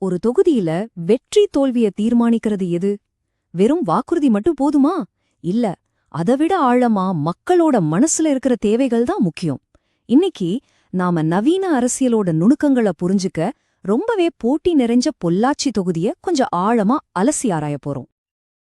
ஒரு தொகுதியில வெற்றி தோல்விய தீர்மானிக்கிறது எது? வெறும் வாக்குறுதி மட்டும் போதுமா? இல்ல, அதவிட ஆழமா மக்களோட மனசுல இருக்கிற தேவைகள் தான் முக்கியம். இன்னைக்கு நாம நவீன அரசியலோட நுணுக்கங்கள புரிஞ்சுக்க ரொம்பவே போட்டி நிறைஞ்ச பொள்ளாச்சி தொகுதிய கொஞ்சம் ஆழமா அலசி ஆராய போறோம்.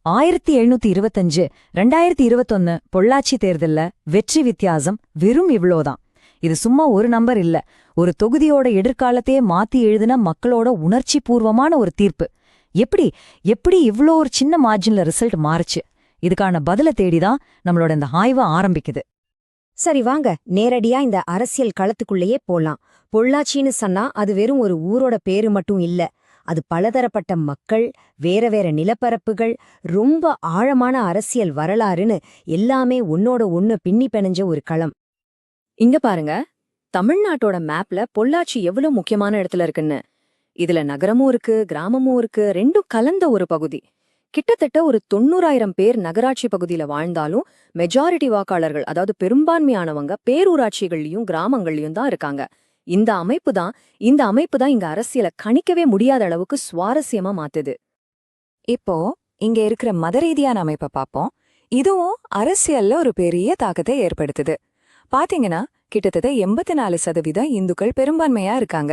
1725 2021 பொள்ளாச்சி தேர்தல்ல வெற்றி வித்தியாசம் வெறும் இவ்ளோதான். இது சும்மா ஒரு நம்பர் இல்ல, ஒரு தொகுதியோட எதிர்காலத்தையே மாத்தி எழுதின மக்களோட உணர்ச்சி பூர்வமான ஒரு தீர்ப்பு. எப்படி எப்படி இவ்ளோ ஒரு சின்ன மார்ஜின்ல ரிசல்ட் மாறுச்சு? இதுக்கான பதில தேடிதான் நம்மளோட இந்த ஆய்வு ஆரம்பிக்குது. சரி வாங்க, நேரடியா இந்த அரசியல் களத்துக்குள்ளேயே போலாம். பொள்ளாச்சின்னு சொன்னா அது வெறும் ஒரு ஊரோட பேரு மட்டும் இல்ல. அது பலதரப்பட்ட மக்கள், வேற வேற நிலப்பரப்புகள், ரொம்ப ஆழமான அரசியல் வரலாறுன்னு எல்லாமே ஒன்னோட ஒன்னு பின்னி பிணைஞ்ச ஒரு களம். இங்க பாருங்க, தமிழ்நாட்டோட மேப்ல பொள்ளாச்சி எவ்வளவு முக்கியமான இடத்துல இருக்குன்னு. இதுல நகரமும் இருக்கு, கிராமமும் இருக்கு, ரெண்டும் கலந்த ஒரு பகுதி. கிட்டத்தட்ட ஒரு 90,000 பேர் நகராட்சி பகுதியில வாழ்ந்தாலும் மெஜாரிட்டி வாக்காளர்கள், அதாவது பெரும்பான்மையானவங்க பேரூராட்சிகள்லயும் கிராமங்கள்லயும் தான் இருக்காங்க. இந்த அமைப்பு தான் இங்க அரசியலை கணிக்கவே முடியாத அளவுக்கு சுவாரஸ்யமா மாத்துது. இப்போ இங்க இருக்கிற மத ரீதியான அமைப்பை பார்ப்போம். இதுவும் அரசியல்ல ஒரு பெரிய தாக்கத்தை ஏற்படுத்துது. பாத்தீங்கன்னா கிட்டத்தட்ட 84% இந்துக்கள் பெரும்பான்மையா இருக்காங்க.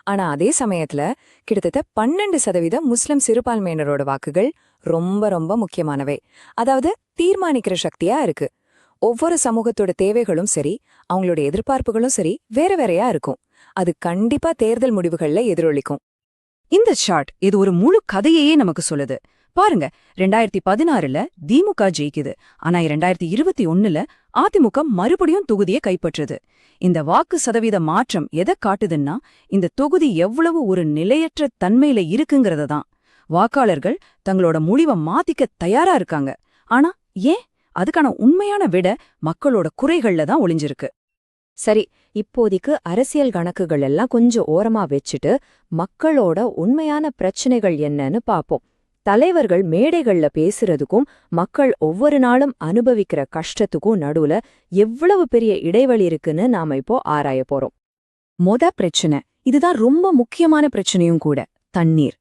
ஆனா அதே சமயத்துல கிட்டத்தட்ட 12% முஸ்லிம் சிறுபான்மையினரோட வாக்குகள் ரொம்ப ரொம்ப முக்கியமானவை. அதாவது தீர்மானிக்கிற சக்தியா இருக்கு. ஒவ்வொரு சமூகத்தோட தேவைகளும் சரி, அவங்களோட எதிர்பார்ப்புகளும் சரி வேற வேறையா இருக்கும். அது கண்டிப்பா தேர்தல் முடிவுகள்ல எதிரொலிக்கும். இந்த சார்ட் இது ஒரு முழு கதையையே நமக்கு சொல்லுது. பாருங்க, 2016ல திமுக ஜெயிக்குது. ஆனா 2021ல அதிமுக மறுபடியும் தொகுதியை கைப்பற்றுது. இந்த வாக்கு சதவீத மாற்றம் எதை காட்டுதுன்னா, இந்த தொகுதி எவ்வளவு ஒரு நிலையற்ற தன்மையில இருக்குங்கிறத தான். வாக்காளர்கள் தங்களோட முடிவை மாத்திக்க தயாரா இருக்காங்க. ஆனா ஏன்? அதுக்கான உண்மையான விட மக்களோட குறைகள்ல தான் ஒளிஞ்சிருக்கு. சரி, இப்போதைக்கு அரசியல் கணக்குகள் எல்லாம் கொஞ்சம் ஓரமா வச்சுட்டு மக்களோட உண்மையான பிரச்சனைகள் என்னன்னு பாப்போம். தலைவர்கள் மேடைகள்ல பேசுறதுக்கும் மக்கள் ஒவ்வொரு நாளும் அனுபவிக்கிற கஷ்டத்துக்கும் நடுவுல எவ்வளவு பெரிய இடைவெளி இருக்குன்னு நாம இப்போ ஆராய போறோம். பிரச்சனை இதுதான், ரொம்ப முக்கியமான பிரச்சனையும் கூட. தண்ணீர்.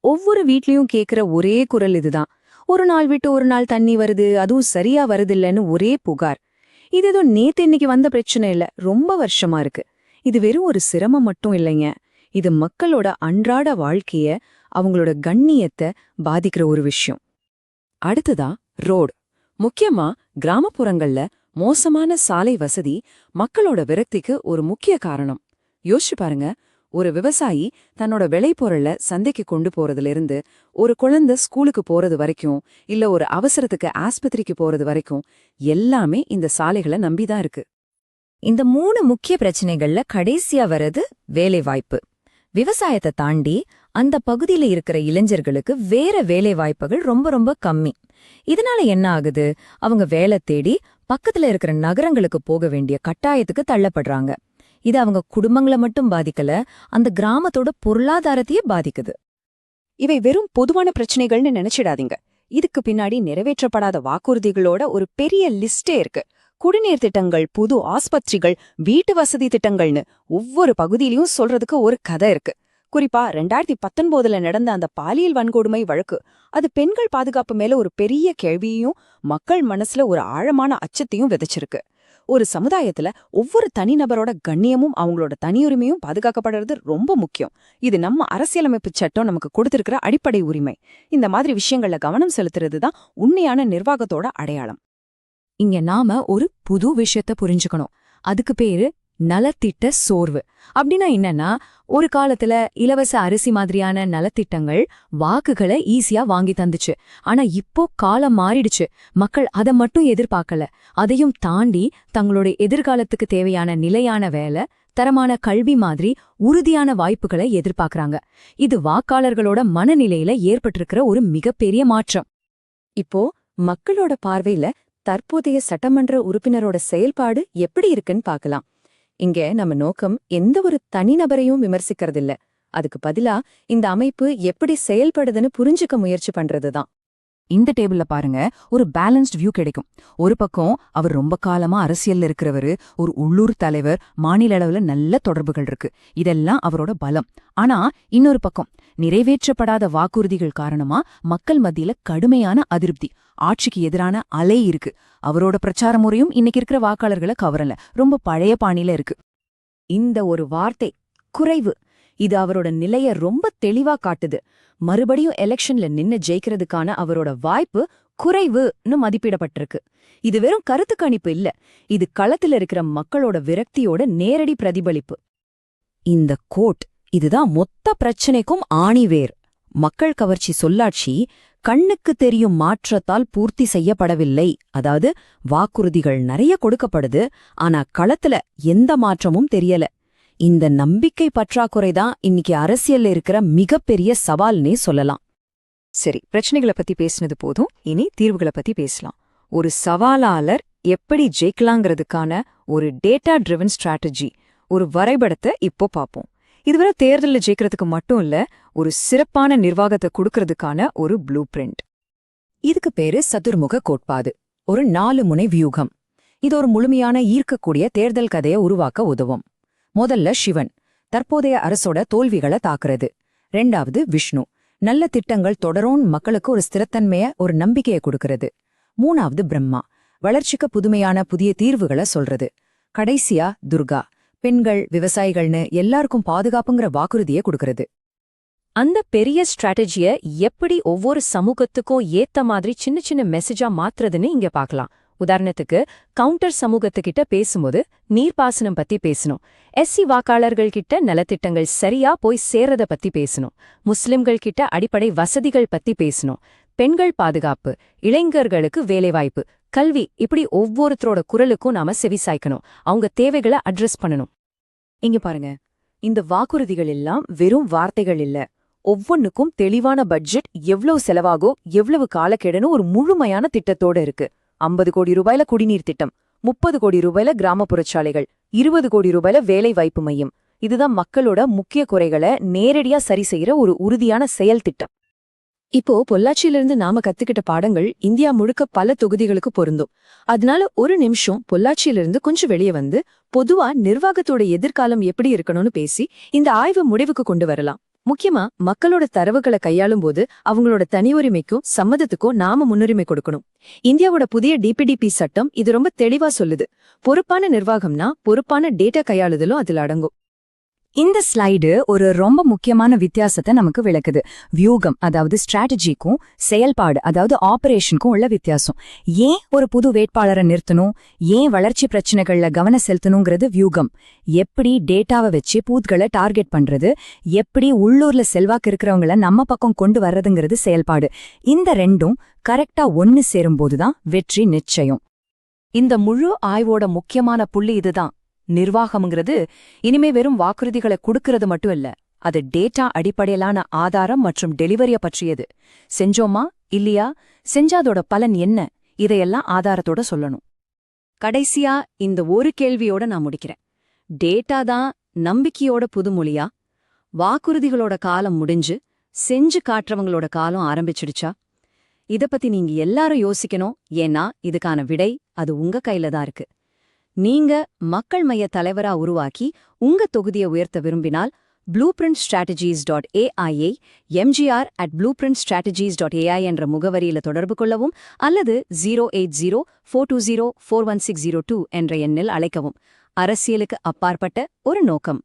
ஒவ்வொரு வீட்லயும் கேக்குற ஒரே குரல் இதுதான். ஒரு நாள் விட்டு ஒரு நாள் தண்ணி வருது, அதுவும் சரியா வருதில்லன்னு ஒரே புகார். இது ஏதோ நேத்து இன்னைக்கு வந்த பிரச்சனை இல்ல, ரொம்ப வருஷமா இருக்கு. இது வெறும் ஒரு சிரமம் மட்டும் இல்லைங்க, இது மக்களோட அன்றாட வாழ்க்கைய, அவங்களோட கண்ணியத்தை பாதிக்கிற ஒரு விஷயம். அடுத்ததா ரோடு. முக்கியமா கிராமப்புறங்கள்ல மோசமான சாலை வசதி மக்களோட விரக்திக்கு ஒரு முக்கிய காரணம். யோசிச்சு பாருங்க, ஒரு விவசாயி தன்னோட விளைபொருளை சந்தைக்கு கொண்டு போறதுல இருந்து, ஒரு குழந்தை ஸ்கூலுக்கு போறது வரைக்கும், இல்ல ஒரு அவசரத்துக்கு ஆஸ்பத்திரிக்கு போறது வரைக்கும் எல்லாமே இந்த சாலைகளை நம்பிதான் இருக்கு. இந்த 3 முக்கிய பிரச்சனைகள்ல கடைசியா வர்றது வேலைவாய்ப்பு. விவசாயத்தை தாண்டி அந்த பகுதியில இருக்கிற இளைஞர்களுக்கு வேற வேலை வாய்ப்புகள் ரொம்ப ரொம்ப கம்மி. இதனால என்ன ஆகுது? அவங்க வேலை தேடி பக்கத்துல இருக்கிற நகரங்களுக்கு போக வேண்டிய கட்டாயத்துக்கு தள்ளப்படுறாங்க. இது அவங்க குடும்பங்களை மட்டும் பாதிக்கல, அந்த கிராமத்தோட பொருளாதாரத்தையே பாதிக்குது. இவை வெறும் பொதுவான பிரச்சனைகள்னு நினைச்சிடாதீங்க. இதுக்கு பின்னாடி நிறைவேற்றப்படாத வாக்குறுதிகளோட ஒரு பெரிய லிஸ்டே இருக்கு. குடிநீர் திட்டங்கள், புது ஆஸ்பத்திரிகள், வீட்டு வசதி திட்டங்கள்னு ஒவ்வொரு பகுதியிலையும் சொல்றதுக்கு ஒரு கதை இருக்கு. குறிப்பா 2019ல நடந்த அந்த பாலியல் வன்கொடுமை வழக்கு, அது பெண்கள் பாதுகாப்பு மேல ஒரு பெரிய கேள்வியையும் மக்கள் மனசுல ஒரு ஆழமான அச்சத்தையும் விதைச்சிருக்கு. ஒரு சமுதாயத்துல ஒவ்வொரு தனிநபரோட கண்ணியமும் அவங்களோட தனியுரிமையும் பாதுகாக்கப்படுறது ரொம்ப முக்கியம். இது நம்ம அரசியலமைப்பு சட்டம் நமக்கு கொடுத்திருக்கிற அடிப்படை உரிமை. இந்த மாதிரி விஷயங்கள்ல கவனம் செலுத்துறது தான் உண்மையான நிர்வாகத்தோட அடையாளம். இங்க நாம ஒரு புது விஷயத்த புரிஞ்சுக்கணும். அதுக்கு பேரு நலத்திட்ட சோர்வு. அப்படின்னா என்னன்னா, ஒரு காலத்துல இலவச அரிசி மாதிரியான நலத்திட்டங்கள் வாக்குகளை ஈஸியா வாங்கி தந்துச்சு. ஆனா இப்போ காலம் மாறிடுச்சு. மக்கள் அதை மட்டும் எதிர்பார்க்கல, அதையும் தாண்டி தங்களோட எதிர்காலத்துக்கு தேவையான நிலையான வேலை, தரமான கல்வி மாதிரி உறுதியான வாய்ப்புகளை எதிர்பார்க்கறாங்க. இது வாக்காளர்களோட மனநிலையில ஏற்பட்டிருக்கிற ஒரு மிகப்பெரிய மாற்றம். இப்போ மக்களோட பார்வையில தற்போதைய சட்டமன்ற உறுப்பினரோட செயல்பாடு எப்படி இருக்குன்னு பார்க்கலாம். இங்க நம்ம நோக்கம் எந்த ஒரு தனிநபரையும் விமர்சிக்கிறதில்ல. அதுக்கு பதிலா இந்த அமைப்பு எப்படி செயல்படுதுன்னு புரிஞ்சுக்க முயற்சி பண்றதுதான். இந்த டேபிள்ல பாருங்க, ஒரு பேலன்ஸ்ட் வியூ கிடைக்கும். ஒரு பக்கம் அவர் ரொம்ப காலமா அரசியல்ல இருக்கிறவரு, ஒரு உள்ளூர் தலைவர், மாநில அளவுல நல்ல தொடர்புகள் இருக்கு. இதெல்லாம் அவரோட பலம். ஆனா இன்னொரு பக்கம் நிறைவேற்றப்படாத வாக்குறுதிகள் காரணமா மக்கள் மத்தியில கடுமையான அதிருப்தி, ஆட்சிக்கு எதிரான அலை இருக்கு. அவரோட பிரச்சார முறையும் இன்னைக்கு இருக்கிற வாக்காளர்களை கவரல, ரொம்ப பழைய பாணியில இருக்கு. இந்த ஒரு வார்த்தை குறைவு, இது அவரோட நிலைய ரொம்ப தெளிவா காட்டுது. மறுபடியும் எலெக்ஷன்ல நின்னு ஜெயிக்கிறதுக்கான அவரோட வாய்ப்பு குறைவுன்னு மதிப்பிடப்பட்டிருக்கு. இது வெறும் கருத்து கணிப்பு இல்ல, இது களத்துல இருக்கிற மக்களோட விரக்தியோட நேரடி பிரதிபலிப்பு. இந்த கோட் இதுதான் மொத்த பிரச்சனைக்கும் ஆணிவேர். மக்கள் கவர்ச்சி சொல்லாட்சி கண்ணுக்கு தெரியும் மாற்றத்தால் பூர்த்தி செய்யப்படவில்லை. அதாவது வாக்குறுதிகள் நிறைய கொடுக்கப்படுது, ஆனா களத்துல எந்த மாற்றமும் தெரியல. இந்த நம்பிக்கை பற்றாக்குறைதான் இன்னைக்கு அரசியல்ல இருக்கிற மிகப்பெரிய சவால்னே சொல்லலாம். சரி, பிரச்சனைகளை பத்தி பேசினது போதும், இனி தீர்வுகளை பத்தி பேசலாம். ஒரு சவாலாளர் எப்படி ஜெயிக்கலாங்கிறதுக்கான ஒரு டேட்டா ட்ரிவன் ஸ்ட்ராட்டஜி, ஒரு வரைபடத்தை இப்போ பாப்போம். இதுவரை தேர்தலில் ஜெயிக்கிறதுக்கு மட்டும் இல்ல, ஒரு சிறப்பான நிர்வாகத்தை கொடுக்கறதுக்கான ஒரு ப்ளூ பிரிண்ட். இதுக்கு பேரு சதுர்முக கோட்பாடு, ஒரு 4 முனை வியூகம். இது ஒரு முழுமையான ஈர்க்கக்கூடிய தேர்தல் கதையை உருவாக்க உதவும். முதல்ல சிவன், தற்போதைய அரசோட தோல்விகளை தாக்குறது. 2வது விஷ்ணு, நல்ல திட்டங்கள் தொடரும் மக்களுக்கு ஒரு ஸ்திரத்தன்மைய, ஒரு நம்பிக்கையை கொடுக்கறது. 3வது பிரம்மா, வளர்ச்சிக்கு புதுமையான புதிய தீர்வுகளை சொல்றது. கடைசியா துர்கா, பெண்கள், விவசாயிகள்னு எல்லாருக்கும் பாதுகாப்புங்கிற வாக்குறுதியை கொடுக்கறது. அந்த பெரிய ஸ்ட்ராட்டஜிய எப்படி ஒவ்வொரு சமூகத்துக்கும் ஏத்த மாதிரி சின்ன சின்ன மெசேஜா மாத்துறதுன்னு இங்க பார்க்கலாம். உதாரணத்துக்கு, கவுண்டர் சமூகத்துக்கிட்ட பேசும்போது நீர்ப்பாசனம் பத்தி பேசணும். எஸ்சி வாக்காளர்கள் கிட்ட நலத்திட்டங்கள் சரியா போய் சேர்றத பத்தி பேசணும். முஸ்லிம்கள் கிட்ட அடிப்படை வசதிகள் பத்தி பேசணும். பெண்கள் பாதுகாப்பு, இளைஞர்களுக்கு வேலைவாய்ப்பு, கல்வி, இப்படி ஒவ்வொருத்தரோட குரலுக்கும் நாம செவிசாய்க்கணும். அவங்க தேவைகளை அட்ரஸ் பண்ணணும். இங்க பாருங்க, இந்த வாக்குறுதிகள் எல்லாம் வெறும் வார்த்தைகள் இல்ல. ஒவ்வொன்னுக்கும் தெளிவான பட்ஜெட், எவ்வளவு செலவாகோ, எவ்வளவு காலக்கெடுன்னு ஒரு முழுமையான திட்டத்தோட இருக்கு. 50 கோடி ரூபாயில குடிநீர் திட்டம், 30 கோடி ரூபாயில கிராமப்புற சாலைகள், 20 கோடி ரூபாயில வேலை வாய்ப்பு மையம். இதுதான் மக்களோட முக்கிய குறைகளை நேரடியா சரி செய்யற ஒரு உறுதியான செயல் திட்டம். இப்போ பொள்ளாச்சியிலிருந்து நாம கத்துக்கிட்ட பாடங்கள் இந்தியா முழுக்க பல தொகுதிகளுக்கு பொருந்தும். அதனால ஒரு நிமிஷம் பொள்ளாச்சியிலிருந்து கொஞ்சம் வெளியே வந்து பொதுவா நிர்வாகத்தோட எதிர்காலம் எப்படி இருக்கணும்னு பேசி இந்த ஆய்வு முடிவுக்கு கொண்டு வரலாம். முக்கியமா மக்களோட தரவுகளை கையாளும் போது அவங்களோட தனி உரிமைக்கும் சம்மதத்துக்கும் நாம முன்னுரிமை கொடுக்கணும். இந்தியாவோட புதிய டிபிடிபி சட்டம் இது ரொம்ப தெளிவா சொல்லுது. பொறுப்பான நிர்வாகம்னா பொறுப்பான டேட்டா கையாளுதலும் அதுல அடங்கும். இந்த ஸ்லைடு ஒரு ரொம்ப முக்கியமான வித்தியாசத்தை நமக்கு விளக்குது. வியூகம், அதாவது ஸ்ட்ராட்டஜிக்கும் செயல்பாடு, அதாவது ஆபரேஷனுக்கும் உள்ள வித்தியாசம். ஏன் ஒரு புது வேட்பாளரை நிறுத்தணும், ஏன் வளர்ச்சி பிரச்சனைகள்ல கவனம் செலுத்தணுங்கிறது வியூகம். எப்படி டேட்டாவை வச்சு பூத்களை டார்கெட் பண்றது, எப்படி உள்ளூர்ல செல்வாக்கு இருக்கிறவங்கள நம்ம பக்கம் கொண்டு வர்றதுங்கிறது செயல்பாடு. இந்த ரெண்டும் கரெக்டா ஒன்னு சேரும்போதுதான் வெற்றி நிச்சயம். இந்த முழு ஆய்வோட முக்கியமான புள்ளி இதுதான். நிர்வாகம்ங்கிறது இனிமே வெறும் வாக்குறுதிகளை கொடுக்கறது மட்டும் இல்ல, அது டேட்டா அடிப்படையிலான ஆதாரம் மற்றும் டெலிவரிய பற்றியது. செஞ்சோமா இல்லையா, செஞ்சாதோட பலன் என்ன, இதையெல்லாம் ஆதாரத்தோட சொல்லணும். கடைசியா இந்த ஒரு கேள்வியோட நான் முடிக்கிறேன். டேட்டா தான் நம்பிக்கையோட புதுமொழியா? வாக்குறுதிகளோட காலம் முடிஞ்சு செஞ்சு காட்டுறவங்களோட காலம் ஆரம்பிச்சிடுச்சா? இத பத்தி நீங்க எல்லாரும் யோசிக்கணும். ஏன்னா இதுக்கான விடை அது உங்க கையில தான் இருக்கு. நீங்க மக்கள் மைய தலைவரா உருவாக்கி உங்க தொகுதியை உயர்த்த விரும்பினால் blueprintstrategies.ai mgr@blueprintstrategies.ai என்ற முகவரியில தொடர்பு கொள்ளவும், அல்லது 08042041602 என்ற எண்ணில் அழைக்கவும். அரசியலுக்கு அப்பாற்பட்ட ஒரு நோக்கம்.